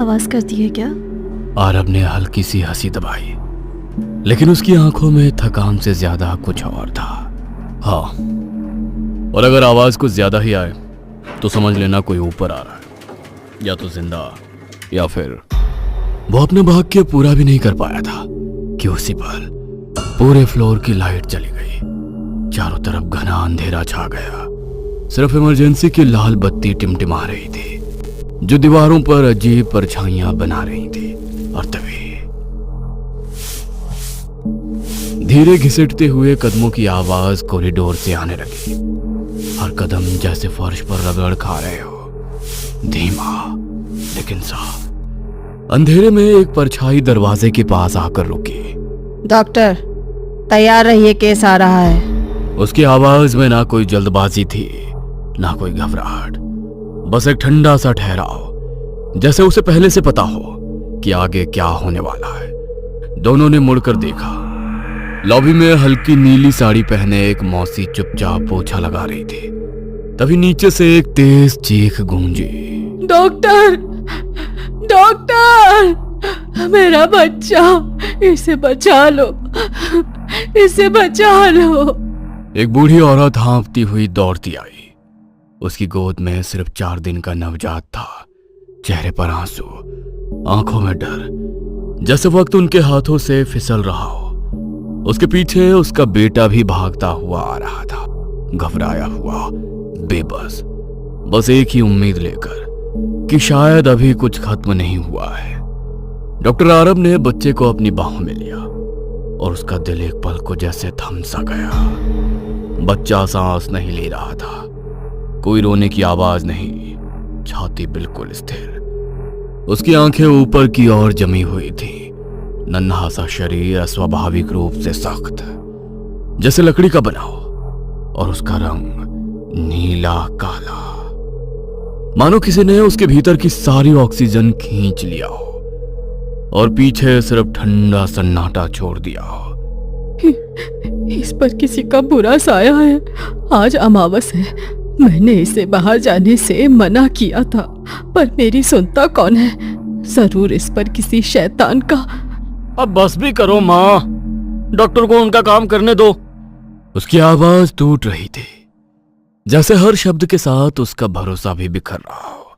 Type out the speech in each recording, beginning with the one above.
आवाज करती है क्या? आरब ने हल्की सी हंसी दबाई, लेकिन उसकी आंखों में थकान से ज्यादा कुछ और था। हाँ, और अगर आवाज कुछ ज्यादा ही आए तो समझ लेना कोई ऊपर आ रहा है, या तो जिंदा या फिर वो अपने भाग के पूरा भी नहीं कर पाया था कि उसी पल पूरे फ्लोर की लाइट चली गई। चारों तरफ घना अंधेरा छा गया। सिर्फ इमरजेंसी की लाल बत्ती टिमटिमा रही थी जो दीवारों पर अजीब परछाइयां बना रही थी। और तभी धीरे घिसटते हुए कदमों की आवाज कॉरिडोर से आने लगी। हर कदम जैसे फर्श पर रगड़ खा रहे हो, धीमा लेकिन साफ। अंधेरे में एक परछाई दरवाजे के पास आकर रुकी। डॉक्टर, तैयार रहिए, केस आ रहा है। उसकी आवाज में ना कोई जल्दबाजी थी ना कोई घबराहट, बस एक ठंडा सा ठहराव, जैसे उसे पहले से पता हो कि आगे क्या होने वाला है। दोनों ने मुड़कर देखा। लॉबी में हल्की नीली साड़ी पहने एक मौसी चुपचाप पोछा लगा रही थी। तभी नीचे से एक तेज चीख गूंजी। डॉक्टर, डॉक्टर, मेरा बच्चा, इसे बचा लो, इसे बचा लो। एक बूढ़ी औरत हाँफती हुई दौड़ती आई। उसकी गोद में सिर्फ 4 दिन का नवजात था। चेहरे पर आंसू, आंखों में डर, जैसे वक्त उनके हाथों से फिसल रहा हो। उसके पीछे उसका बेटा भी भागता हुआ आ रहा था, घबराया हुआ, बेबस, बस एक ही उम्मीद लेकर कि शायद अभी कुछ खत्म नहीं हुआ है। डॉक्टर आरब ने बच्चे को अपनी बाहों में लिया और उसका दिल एक पल को जैसे थम सा गया। बच्चा सांस नहीं ले रहा था, कोई रोने की आवाज नहीं, छाती बिल्कुल स्थिर। उसकी आंखें ऊपर की ओर जमी हुई थी। नन्हा सा शरीर अस्वाभाविक रूप से सख्त, जैसे लकड़ी का बना हो, और उसका रंग नीला काला, मानो किसी ने उसके भीतर की सारी ऑक्सीजन खींच लिया हो और पीछे सिर्फ ठंडा सन्नाटा छोड़ दिया हो। इस पर किसी का बुरा साया है। आज अमावस है, मैंने इसे बाहर जाने से मना किया था, पर मेरी सुनता कौन है। जरूर इस पर किसी शैतान का। अब बस भी करो माँ, डॉक्टर को उनका काम करने दो। उसकी आवाज टूट रही थी, जैसे हर शब्द के साथ उसका भरोसा भी बिखर रहा हो।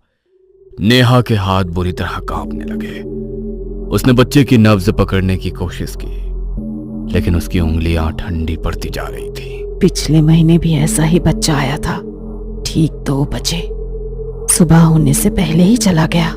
नेहा के हाथ बुरी तरह कांपने लगे। उसने बच्चे की नब्ज पकड़ने की कोशिश की, लेकिन उसकी उंगलियां ठंडी पड़ती जा रही थी। पिछले महीने भी ऐसा ही बच्चा आया था, ठीक 2 बजे, सुबह होने से पहले ही चला गया।